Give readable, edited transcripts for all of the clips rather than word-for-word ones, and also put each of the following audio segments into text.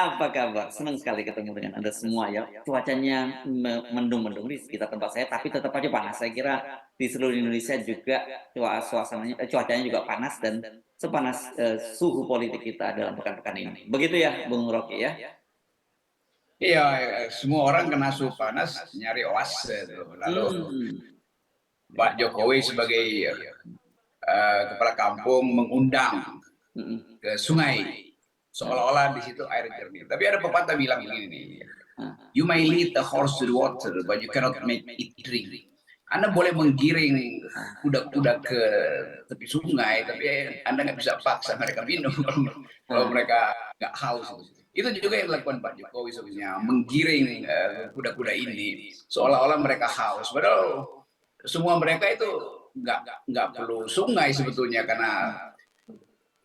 Apa kabar? Senang sekali ketemu dengan Anda semua ya. Cuacanya mendung-mendung di sekitar tempat saya, tapi tetap aja panas. Saya kira di seluruh Indonesia juga suasananya, cuacanya juga panas dan sepanas suhu politik kita dalam pekan-pekan ini. Begitu ya, Bung Rocky ya? Iya, semua orang kena suhu panas nyari oase tuh. Lalu Hmm. Pak Jokowi sebagai kepala kampung mengundang Mm-mm. ke sungai, seolah-olah di situ air jernih. Tapi ada pepatah bilang begini nih, Ah. you may lead the horse to the water, but you cannot make it drink. Anda boleh menggiring kuda-kuda ke tepi sungai, tapi Anda nggak bisa paksa mereka minum kalau Ah. mereka nggak haus. Itu juga yang dilakukan Pak Jokowi sebenarnya, menggiring kuda-kuda ini seolah-olah mereka haus. Padahal semua mereka itu nggak perlu sungai sebetulnya, karena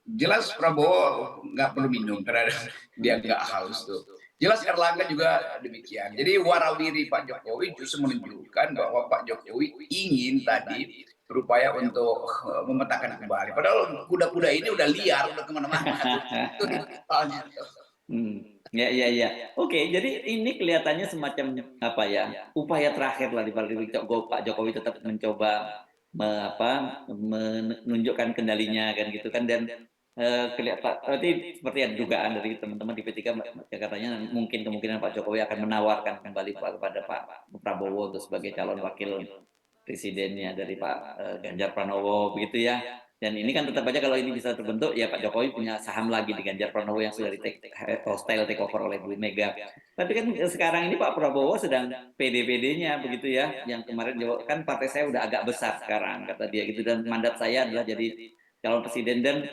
jelas Prabowo nggak perlu minum karena dia nggak haus tuh. Jelas Erlangga juga demikian. Jadi warawiri Pak Jokowi justru menunjukkan bahwa Pak Jokowi ingin tadi berupaya untuk memetakan kembali. Padahal kuda-kuda ini udah liar, udah kemana-mana tuh. Itu soalnya tuh. Ya, ya, ya. Oke, jadi ini kelihatannya semacam apa ya? Upaya terakhir lah di balik Pak Jokowi tetap mencoba menunjukkan kendalinya kan gitu kan dan kelihatan berarti seperti yang dugaan dari teman-teman di P3 katanya mungkin kemungkinan Pak Jokowi akan menawarkan kembali kepada Pak Prabowo untuk sebagai calon wakil presidennya dari Pak Ganjar Pranowo begitu ya. Dan ini kan tetap aja kalau ini bisa terbentuk ya Pak Jokowi punya saham lagi di Ganjar Pranowo yang sudah hostile takeover oleh Bu Mega. Tapi kan sekarang ini Pak Prabowo sedang PD-PD-nya begitu ya. Yang kemarin kan partai saya udah agak besar sekarang kata dia gitu dan mandat saya adalah jadi calon presiden dan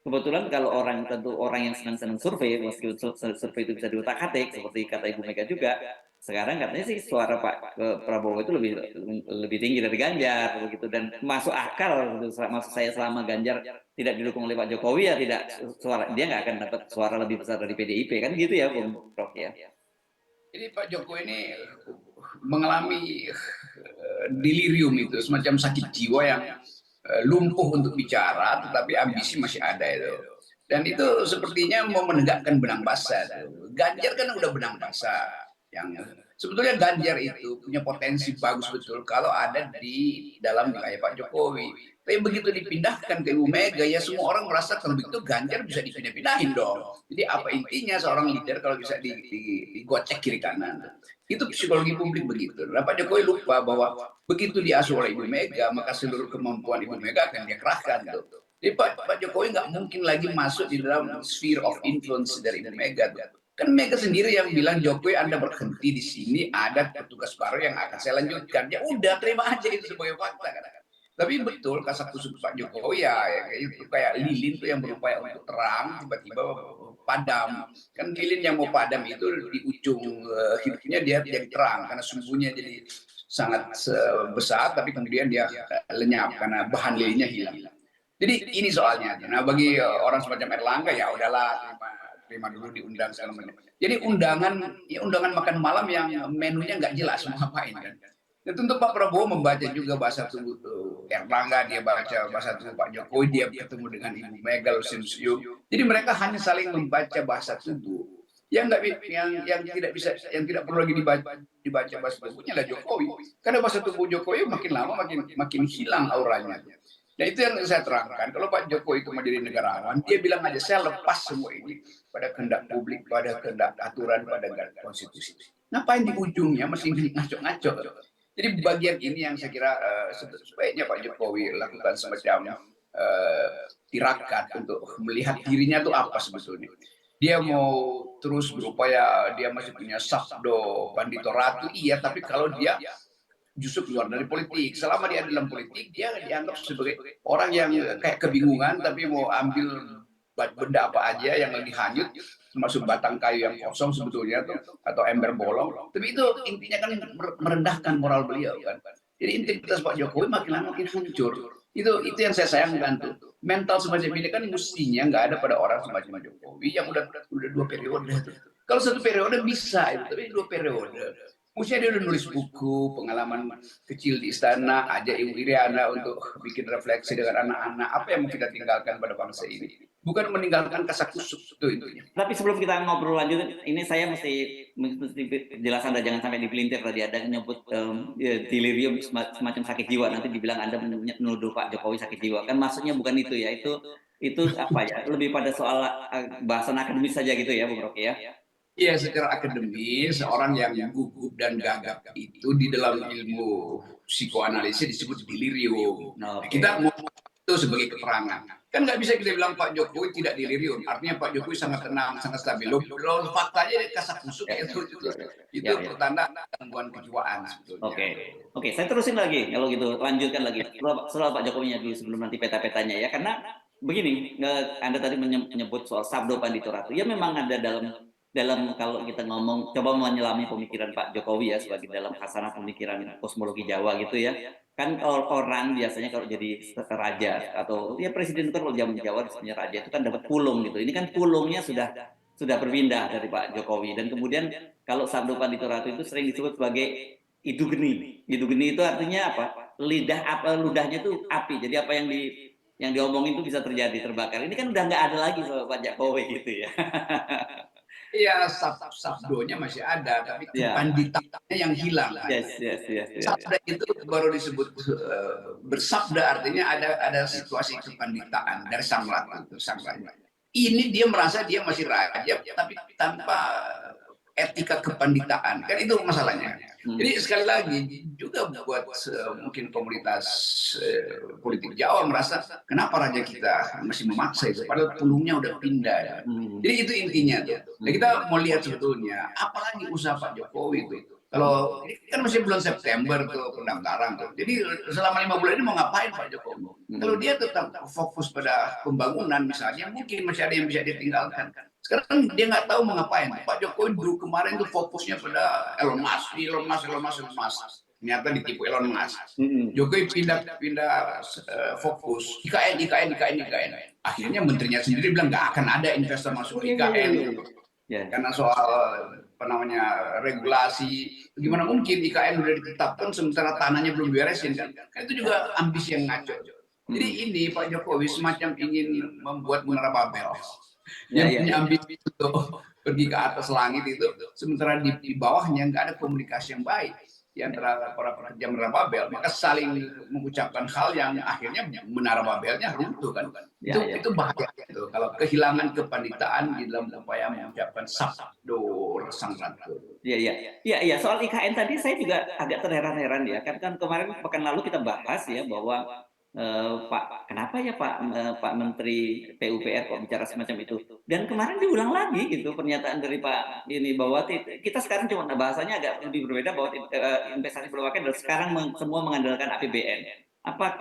kebetulan kalau tentu orang yang senang-senang survei meskipun survei itu bisa diutak-atik seperti kata Ibu Mega juga sekarang katanya sih suara Pak Prabowo itu lebih tinggi dari Ganjar begitu dan masuk akal maksud saya selama Ganjar tidak didukung oleh Pak Jokowi ya tidak suara dia nggak akan dapat suara lebih besar dari PDIP kan gitu ya Bung Rocky ya. Jadi Pak Jokowi ini mengalami delirium, itu semacam sakit jiwa yang lumpuh untuk bicara, tetapi ambisi masih ada itu. Dan itu sepertinya mau menegakkan benang basah. Ganjar kan udah benang basah. Yang sebetulnya Ganjar itu punya potensi bagus betul kalau ada di dalam wilayah Pak Jokowi. Tapi begitu dipindahkan ke Ibu Mega, ya semua orang merasa kalau begitu Ganjar bisa dipindah-pindahin dong. Jadi apa intinya seorang leader kalau bisa digocek kiri kanan? Itu psikologi publik begitu. Nah, Pak Jokowi lupa bahwa begitu diasuh oleh Ibu Mega, maka seluruh kemampuan Ibu Mega akan dia kerahkan tuh. Jadi Pak Jokowi nggak mungkin lagi masuk di dalam sphere of influence dari Ibu Mega tuh. Kan Mega sendiri yang bilang, Jokowi Anda berhenti di sini, ada petugas baru yang akan saya lanjutkan. Ya udah, terima aja itu sebagai fakta kan. Tapi betul kasakusuk Pak Jokowi ya itu kayak lilin tuh yang berupaya untuk terang tiba-tiba padam. Kan lilin yang mau padam itu di ujung hidupnya dia jadi terang karena sumbunya jadi sangat besar, tapi kemudian dia lenyap karena bahan lilinnya hilang. Jadi ini soalnya. Nah bagi orang semacam Erlangga ya udahlah, terima dulu diundang segala macam. Jadi undangan makan malam yang menunya nggak jelas mau ngapain kan. Dan tentu Pak Prabowo membaca juga bahasa tubuh Erlangga, dia baca bahasa tubuh Pak Jokowi, dia ketemu dengan Ibu Mega senyum. Jadi mereka hanya saling membaca bahasa tubuh. Yang tidak perlu lagi dibaca bahasa tubuhnya lah Jokowi. Karena bahasa tubuh Jokowi makin lama makin hilang auranya. Dan itu yang saya terangkan. Kalau Pak Jokowi itu menjadi negarawan, dia bilang aja saya lepas semua ini pada kehendak publik, pada kehendak aturan, pada konstitusi. Ngapain di ujungnya masih ngaco-ngaco? Jadi bagian ini yang saya kira sebaiknya Pak Jokowi lakukan semacam tirakat untuk melihat dirinya itu apa sebetulnya. Dia mau terus berupaya, dia masih punya sabdo pandito ratu, iya, tapi kalau dia justru keluar dari politik. Selama dia dalam politik, dia dianggap sebagai orang yang kayak kebingungan, tapi mau ambil benda apa aja yang lagi hanyut, termasuk batang kayu yang kosong sebetulnya tuh, atau ember bolong. Tapi itu intinya kan merendahkan moral beliau kan. Jadi integritas Pak Jokowi makin lama makin hancur. Itu yang saya sayangkan tuh. Mental semacam ini kan mestinya nggak ada pada orang semacam Jokowi yang udah 2 periode. Kalau 1 periode bisa, tapi 2 periode. Maksudnya dia udah nulis buku, pengalaman kecil di istana, ajak Ibu Iriana untuk bikin refleksi dengan anak-anak. Apa yang mau kita tinggalkan pada bangsa ini? Bukan meninggalkan kasakusuk, itu intinya. Tapi sebelum kita ngobrol lanjut, ini saya mesti jelasan, jangan sampai dipelintir tadi ada nyebut delirium semacam sakit jiwa, nanti dibilang Anda menuduh Pak Jokowi sakit jiwa. Kan maksudnya bukan itu ya, itu apa ya, lebih pada soal bahasan akademis saja gitu ya Bung Rocky ya. Iya, secara akademis, seorang yang gugup dan gagap itu di dalam ilmu psikoanalisis disebut delirium. Nah, kita mau itu sebagai keterangan. Kan nggak bisa kita bilang Pak Jokowi tidak delirium. Artinya Pak Jokowi sangat tenang, sangat stabil. Loh, faktanya dia kasakusuk itu pertanda gangguan kejiwaan sebetulnya. Oke, saya terusin lagi kalau gitu, lanjutkan lagi soal Pak Jokowinya dulu sebelum nanti peta-petanya ya. Karena begini, Anda tadi menyebut soal Sabdo Pandito Ratu. Ya memang ada dalam kalau kita ngomong coba menyelami pemikiran Pak Jokowi ya sebagai dalam khasanah pemikiran kosmologi Jawa gitu ya. Kan orang biasanya kalau jadi raja atau ya presiden itu kalau zaman Jawa disebutnya raja itu kan dapat pulung gitu. Ini kan pulungnya sudah berpindah dari Pak Jokowi, dan kemudian kalau Sabdo Pandito Ratu itu sering disebut sebagai idu geni. Idu geni itu artinya apa? Ludahnya itu api. Jadi apa yang diomongin itu bisa terjadi, terbakar. Ini kan udah nggak ada lagi sama Pak Jokowi gitu ya. Iya, sabdonya masih ada, tapi kepanditannya yang hilang. Yes. Sabda itu baru disebut bersabda, artinya ada situasi kepanditaan dari sang ratu. Ini dia merasa dia masih raja, tapi tanpa etika kepanditaan, kan itu masalahnya. Jadi sekali lagi juga buat mungkin komunitas politik Jawa merasa kenapa raja kita masih memaksa itu, padahal pulungnya udah pindah. Jadi itu intinya tuh. Nah, kita mau lihat sebetulnya apalagi usaha Pak Jokowi itu. Kalau ini kan masih bulan September tuh pendaftaran tuh. Jadi selama 5 bulan ini mau ngapain Pak Jokowi? Kalau dia tetap fokus pada pembangunan misalnya, mungkin masih ada yang bisa ditinggalkan. Sekarang dia nggak tahu mau ngapain. Pak Jokowi dulu kemarin tuh fokusnya pada Elon Musk. Ternyata ditipu Elon Musk. Jokowi pindah fokus IKN. Akhirnya menterinya sendiri bilang nggak akan ada investor masuk IKN. Karena soal regulasi, gimana mungkin IKN udah ditetapkan sementara tanahnya belum beresin kan? Itu juga ambisi yang ngaco. Jadi ini Pak Jokowi semacam ingin membuat menara Babel. Yang punya ambisi untuk pergi ke atas langit itu, sementara di bawahnya nggak ada komunikasi yang baik di antara para pekerja menara Babel, maka saling mengucapkan hal yang akhirnya menara Babelnya runtuh kan. Itu bahaya itu kalau kehilangan kepanditaan di dalam upaya mengucapkan sabdo sang ratu. Iya. Soal IKN tadi saya juga agak terheran-heran ya. Kan kemarin pekan lalu kita bahas ya bahwa Pak, kenapa ya Pak Menteri PUPR kok bicara semacam itu? Dan kemarin diulang lagi gitu pernyataan dari Pak ini bahwa kita sekarang cuma bahasanya agak lebih berbeda bahwa investasi berbagai adalah sekarang semua mengandalkan APBN.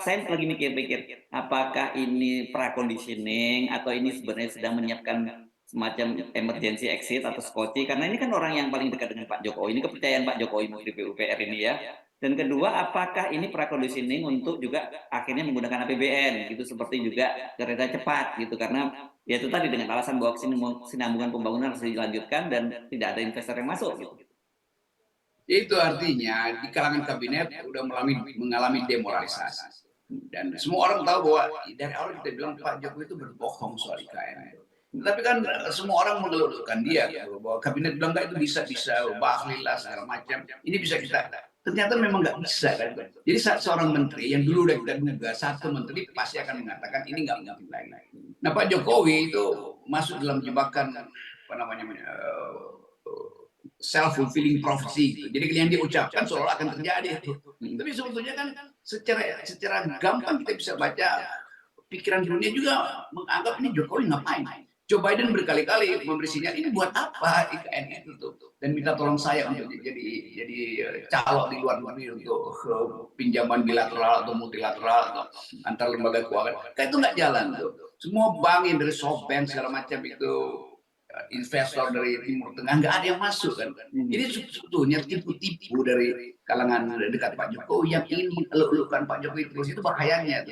Saya lagi mikir-mikir, apakah ini praconditioning atau ini sebenarnya sedang menyiapkan semacam emergency exit atau skoci? Karena ini kan orang yang paling dekat dengan Pak Jokowi, ini kepercayaan Pak Jokowi Menteri PUPR ini ya. Dan kedua, apakah ini praconditioning untuk juga akhirnya menggunakan APBN gitu, seperti juga kereta cepat gitu, karena ya itu tadi dengan alasan bahwa kesinambungan pembangunan harus dilanjutkan dan tidak ada investor yang masuk gitu. Itu artinya di kalangan kabinet udah mengalami demoralisasi. Dan semua orang tahu bahwa dari awal kita bilang Pak Jokowi itu berbohong soal IKN. Tapi kan semua orang mengeluhkan dia bahwa kabinet bilang nggak itu bisa Bahlil lah segala macam. Ini bisa kita. Ternyata memang nggak bisa kan. Jadi seorang menteri yang dulu udah kita duga satu menteri pasti akan mengatakan ini nggak mungkin lagi. Nah Pak Jokowi itu masuk dalam jebakan self-fulfilling prophecy gitu. Jadi yang diucapkan seolah akan terjadi itu. Tapi sebetulnya kan secara gampang kita bisa baca pikiran dunia juga menganggap ini Jokowi ngapain. Joe Biden berkali-kali memberi sinyal ini buat apa IKN itu tuh, dan minta tolong saya untuk jadi calo di luar negeri untuk pinjaman bilateral atau multilateral atau antar lembaga keuangan. Kayak itu nggak jalan tuh. Semua bank yang dari SoftBank segala macam itu investor dari Timur Tengah nggak ada yang masuk kan. Jadi sebetulnya tipu-tipu dari kalangan dekat Pak Jokowi yang ingin mengeluk-elukkan Pak Jokowi terus, itu bahayanya.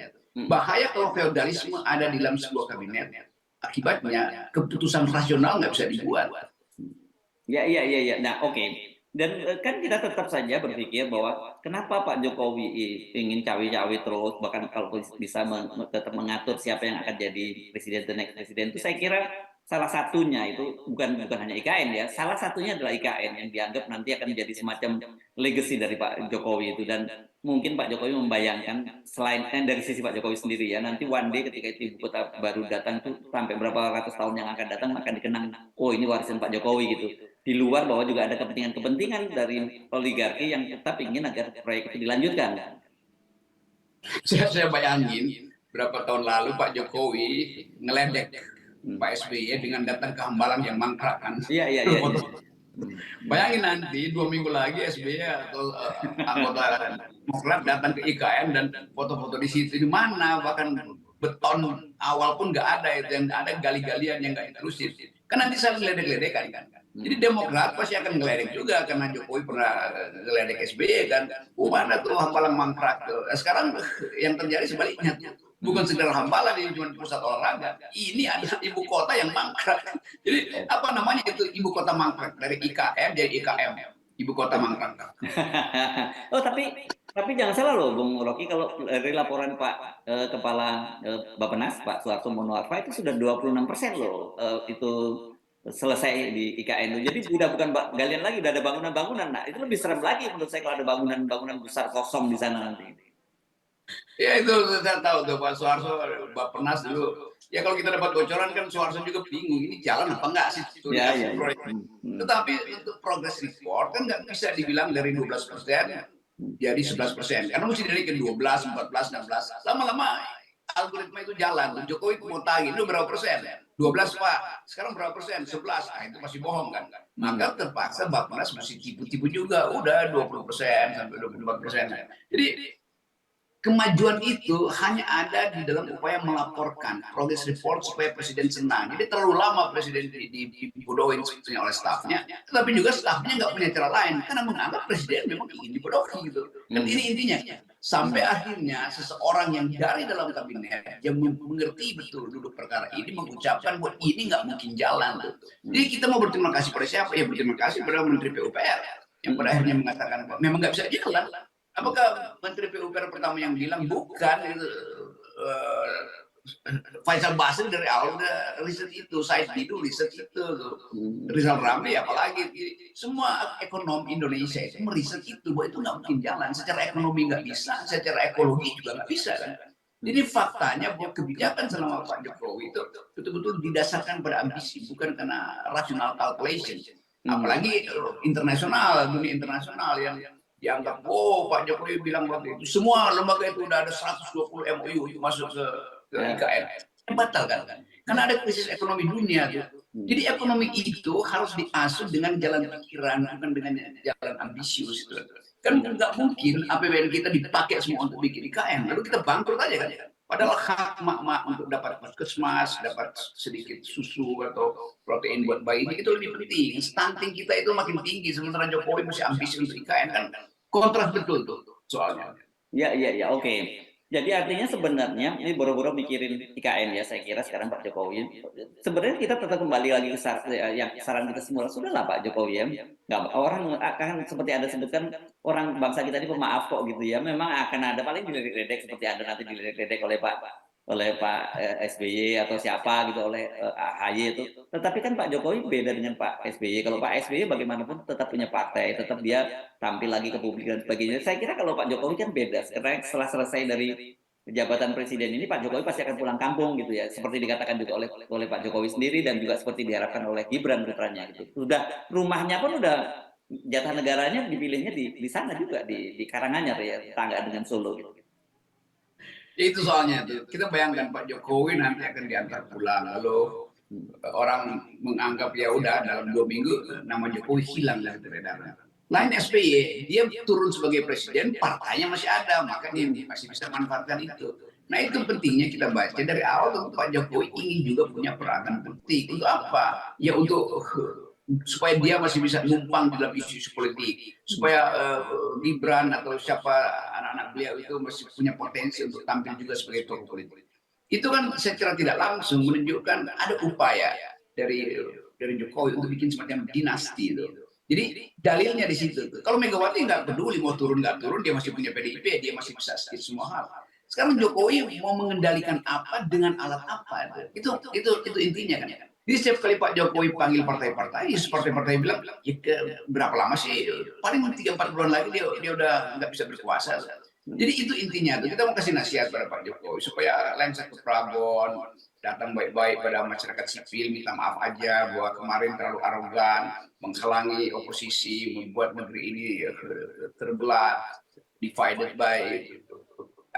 Bahaya kalau feodalisme ada di dalam sebuah kabinet. Akibatnya keputusan rasional nggak bisa dibuat. Ya. Nah, oke. Dan kan kita tetap saja berpikir bahwa kenapa Pak Jokowi ingin cawe-cawe terus, bahkan kalau bisa tetap mengatur siapa yang akan jadi presiden, the next presiden itu saya kira salah satunya itu bukan hanya IKN ya, salah satunya adalah IKN yang dianggap nanti akan menjadi semacam legacy dari Pak Jokowi itu. Dan mungkin Pak Jokowi membayangkan selain dari sisi Pak Jokowi sendiri ya, nanti one day ketika itu ibu kota baru datang tuh sampai berapa ratus tahun yang akan datang akan dikenang, oh ini warisan Pak Jokowi gitu. Di luar bahwa juga ada kepentingan-kepentingan dari oligarki yang tetap ingin agar proyek itu dilanjutkan. Saya bayangin berapa tahun lalu Pak Jokowi ngeledek Pak SBY dengan datang ke Hambalang yang mangkrak kan. Iya, iya, iya. Bayangin nanti 2 minggu lagi SBY atau anggota Demokrat datang ke IKN dan foto-foto di situ di mana, bahkan beton awal pun nggak ada, itu yang ada gali-galian yang nggak diterusin. Kan nanti saya geledek-geledekan kan. Jadi Demokrat pasti akan ngeledek juga karena Jokowi pernah ngeledek SBY kan. Mana tuh Hambalang mangkrak tuh. Sekarang yang terjadi sebaliknya tuh. Bukan sekedar Hambalang ini cuma pusat olahraga. Ini adalah ibu kota yang mangkrak. Jadi apa namanya itu ibu kota mangkrak, dari IKM jadi IKM, ibu kota mangkrak. Oh tapi jangan salah loh Bung Rocky, kalau dari laporan Pak Kepala Bappenas Pak Suharto Monoarfa itu sudah 26% loh itu selesai di IKN itu. Jadi udah bukan galian lagi, udah ada bangunan-bangunan. Nah itu lebih serem lagi menurut saya kalau ada bangunan-bangunan besar kosong di sana nanti. Ya itu saya tahu tuh Pak Soeharto, Bappenas dulu. Ya kalau kita dapat bocoran kan Soeharto juga bingung, ini jalan apa enggak sih Ya, studi ya, ya. proyek. Tetapi untuk progress report kan nggak bisa dibilang dari 12% jadi 11%. Karena mesti dari ke 12, 14, 16. Lama-lama algoritma itu jalan. Jokowi mau tagih, itu berapa persen? 12 Pak, sekarang berapa persen? 11. Nah itu masih bohong kan. Maka terpaksa Bappenas mesti tipu-tipu juga. Udah 20% sampai 24%. Jadi kemajuan itu hanya ada di dalam upaya melaporkan progress report supaya presiden senang. Jadi terlalu lama presiden dibodohin sebetulnya oleh stafnya, tetapi juga stafnya nggak punya cara lain karena menganggap presiden memang ingin dibodohi gitu. Dan ini intinya. Sampai akhirnya seseorang yang dari dalam kabinet yang mengerti betul duduk perkara ini mengucapkan bahwa ini nggak mungkin jalan. Jadi kita mau berterima kasih pada siapa? Ya berterima kasih pada Menteri PUPR yang pada akhirnya mengatakan bahwa memang nggak bisa jalan. Apakah Menteri PUPR pertama yang bilang? Bukan, itu Faisal Basri dari awal udah riset itu, Said Didu riset itu, Rizal Ramli apalagi, semua ekonom Indonesia itu meriset itu bahwa itu nggak mungkin jalan, secara ekonomi nggak bisa, secara ekologi juga nggak bisa kan. Jadi faktanya bahwa kebijakan selama Pak Jokowi itu betul-betul didasarkan pada ambisi, bukan karena rational calculation. Apalagi internasional, dunia internasional yang dianggap, oh Pak Jokowi bilang waktu itu semua lembaga itu udah ada 120 MOU untuk masuk ke IKN. Batal kan? Karena ada krisis ekonomi dunia tuh. Jadi ekonomi itu harus diasuh dengan jalan pikiran, bukan dengan jalan ambisius itu. Kan nggak mungkin APBN kita dipakai semua untuk bikin IKN, lalu kita bangkrut aja kan? Padahal hak mak-mak untuk dapat puskesmas, dapat sedikit susu atau protein buat bayi itu lebih penting. Stunting kita itu makin tinggi, sementara Jokowi masih ambisi untuk IKN kan kontras betul tuh soalnya. Ya, ya, ya, oke. Jadi artinya sebenarnya ini boro-boro mikirin IKN ya, saya kira sekarang Pak Jokowi. Sebenarnya kita tetap kembali lagi ke yang saran kita semula, sudahlah Pak Jokowi ya. Nggak, orang akan seperti Anda sebutkan, orang bangsa kita ini pemaaf kok gitu ya. Memang akan ada paling diledek seperti Anda nanti diledek oleh Pak SBY atau siapa gitu, oleh AHY itu. Tetapi kan Pak Jokowi beda dengan Pak SBY. Kalau Pak SBY bagaimanapun tetap punya partai, tetap dia tampil lagi ke publik dan sebagainya. Saya kira kalau Pak Jokowi kan beda. Karena setelah selesai dari jabatan presiden ini, Pak Jokowi pasti akan pulang kampung gitu ya. Seperti dikatakan juga oleh Pak Jokowi sendiri dan juga seperti diharapkan oleh Gibran putranya gitu. Sudah rumahnya pun udah jatah negaranya dipilihnya di sana juga di Karanganyar ya, tangga dengan Solo gitu. Itu soalnya tuh. Kita bayangkan Pak Jokowi nanti akan diantar pulang, lalu orang menganggap ya udah dalam 2 minggu nama Jokowi hilang dari peredaran. Lain SBY, dia turun sebagai presiden, partainya masih ada, maka dia masih bisa manfaatkan itu. Nah itu pentingnya kita baca dari awal tuh Pak Jokowi ingin juga punya peranan penting. Untuk apa? Ya untuk supaya dia masih bisa numpang dalam isu-isu politik, supaya Gibran atau siapa anak-anak beliau itu masih punya potensi untuk tampil juga sebagai tokoh politik. Itu kan secara tidak langsung menunjukkan ada upaya dari Jokowi untuk bikin semacam dinasti itu. Jadi dalilnya di situ tuh. Kalau Megawati nggak peduli mau turun nggak turun, dia masih punya PDIP, dia masih bisa skip semua hal. Sekarang Jokowi mau mengendalikan apa dengan alat apa? Itu intinya kan. Jadi setiap kali Pak Jokowi panggil partai-partai, partai-partai bilang, ya, berapa lama sih? Paling 3-4 bulan lagi dia udah nggak bisa berkuasa. Jadi itu intinya tuh. Kita mau kasih nasihat pada Pak Jokowi supaya lengser ke Prabon, datang baik-baik pada masyarakat sipil, minta maaf aja bahwa kemarin terlalu arogan, menghalangi oposisi, membuat negeri ini terbelah, divided by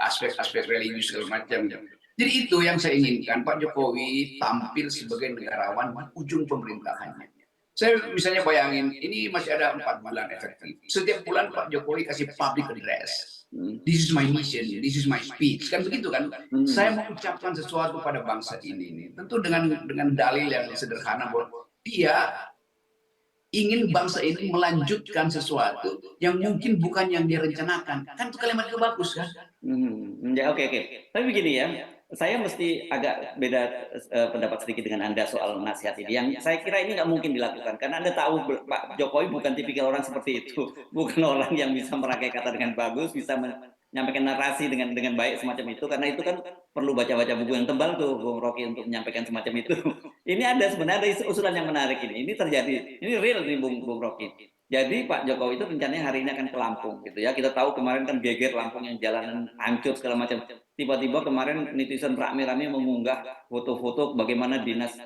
aspek-aspek religius segala macam. Jadi itu yang saya inginkan, Pak Jokowi tampil sebagai negarawan di ujung pemerintahannya. Saya misalnya bayangin, ini masih ada 4 bulan efektif. Setiap bulan Pak Jokowi kasih public address. This is my mission, this is my speech. Kan begitu kan? Saya mengucapkan sesuatu pada bangsa ini. Tentu dengan dalil yang sederhana bahwa dia ingin bangsa ini melanjutkan sesuatu yang mungkin bukan yang dia rencanakan. Kan itu kalimat itu bagus kan? Ya, oke. Tapi begini ya, saya mesti agak beda pendapat sedikit dengan Anda soal nasihat ini. Yang saya kira ini nggak mungkin dilakukan, karena Anda tahu Pak Jokowi bukan tipikal orang seperti itu. Bukan orang yang bisa merangkai kata dengan bagus, bisa menyampaikan narasi dengan baik semacam itu, karena itu kan perlu baca-baca buku yang tebal tuh, Bung Rocky, untuk menyampaikan semacam itu. Ini sebenarnya ada usulan yang menarik ini. Ini terjadi, ini real nih Bung Rocky. Jadi Pak Jokowi itu rencananya hari ini akan ke Lampung gitu ya. Kita tahu kemarin kan geger Lampung yang jalanan hancur segala macam. Tiba-tiba kemarin netizen rame-rame mengunggah foto-foto bagaimana dinas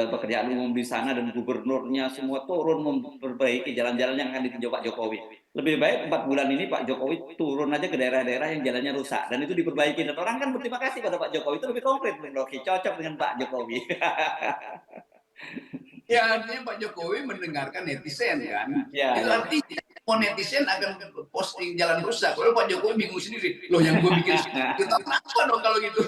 pekerjaan umum di sana dan gubernurnya semua turun memperbaiki jalan-jalan yang akan ditinjau Pak Jokowi. Lebih baik 4 bulan ini Pak Jokowi turun aja ke daerah-daerah yang jalannya rusak dan itu diperbaiki, dan orang kan berterima kasih pada Pak Jokowi. Itu lebih konkret, Bung Rocky, cocok dengan Pak Jokowi. Ya artinya Pak Jokowi mendengarkan netizen kan. Ya, Itu artinya mau netizen akan posting jalan rusak. Kalau Pak Jokowi bingung sendiri. Loh yang gue bikin kita kenapa dong kalau gitu?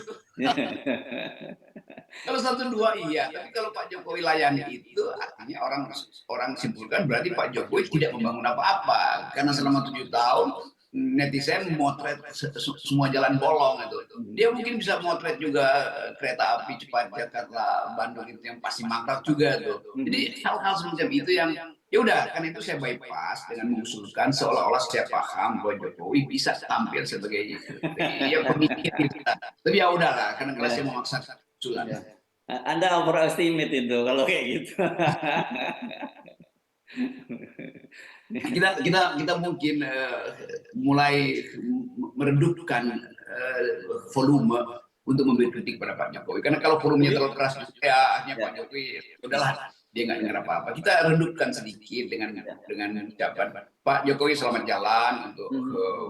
Kalau 1-2 iya, tapi kalau Pak Jokowi layani itu artinya orang simpulkan berarti Pak Jokowi tidak membangun apa-apa. Karena selama 7 tahun netizen motret semua jalan bolong itu. Dia mungkin bisa motret juga kereta api cepat Jakarta Bandung itu yang pasti mangkrak juga tuh. Jadi hal-hal semacam itu yang ya udah, kan itu saya bypass dengan mengusulkan seolah-olah saya paham bahwa Jokowi bisa tampil sebagai ya pemikir kita. Tapi ya udahlah, karena saya memaksakan usulan. Anda overestimate itu kalau kayak gitu. Kita mungkin mulai meredupkan volume untuk memberi kritik pada Pak Jokowi. Karena kalau volumenya terlalu keras, ya akhirnya Pak Jokowi udahlah, dia nggak dengar apa-apa. Kita redupkan sedikit dengan ucapan Pak Jokowi selamat jalan untuk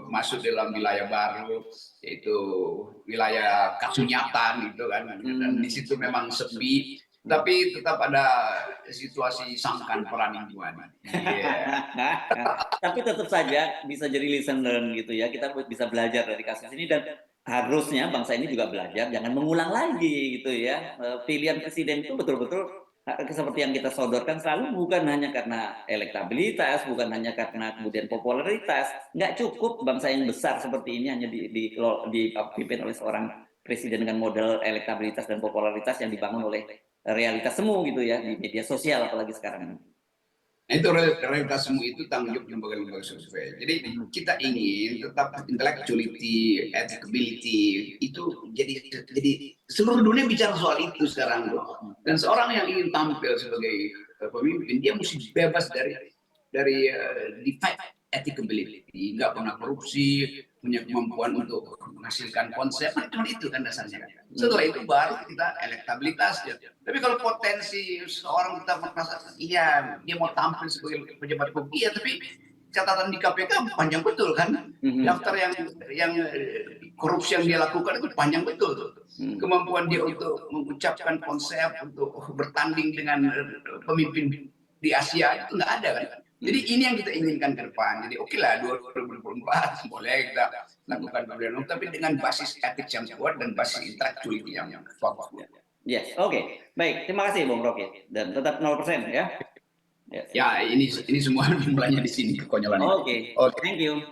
masuk dalam wilayah baru, yaitu wilayah Kasunyatan gitu kan. Dan di situ memang sepi. Tapi tetap ada situasi sangkan peraningguan. Tapi tetap saja bisa jadi lesson learn gitu ya. Kita bisa belajar dari kasus ini, dan harusnya bangsa ini juga belajar jangan mengulang lagi gitu ya. Pilihan presiden itu betul-betul seperti yang kita sodorkan selalu bukan hanya karena elektabilitas, bukan hanya karena kemudian popularitas. Nggak cukup bangsa yang besar seperti ini hanya dipimpin oleh seorang presiden dengan model elektabilitas dan popularitas yang dibangun oleh realitas semu gitu ya di media sosial apalagi sekarang. Nah, itu realitas semu itu tanggung jawab lembaga-lembaga survei. Jadi kita ingin tetap intellectuality, ethicability itu jadi seluruh dunia bicara soal itu sekarang. Dan seorang yang ingin tampil sebagai pemimpin dia mesti bebas dari defect ethicability, nggak pernah korupsi, punya kemampuan untuk menghasilkan konsep, cuma itu kan dasarnya. Setelah itu baru kita elektabilitas. Tapi kalau potensi seorang kita merasa iya dia mau tampil sebagai pejabat publik, iya, tapi catatan di KPK panjang betul kan, daftar yang korupsi yang dia lakukan itu panjang betul tuh. Kemampuan dia untuk mengucapkan konsep, untuk bertanding dengan pemimpin di Asia itu nggak ada kan. Jadi ini yang kita inginkan ke depan. Jadi oke lah 2024 boleh kita lakukan pemilihan, tapi dengan basis etik yang kuat dan basis intelektual yang kuat. Yes, oke. Baik, terima kasih Bung Rocky. Dan tetap 0% ya. Yes. Ya, ini semua jumlahnya di sini kekonyolan. Oke. Thank you.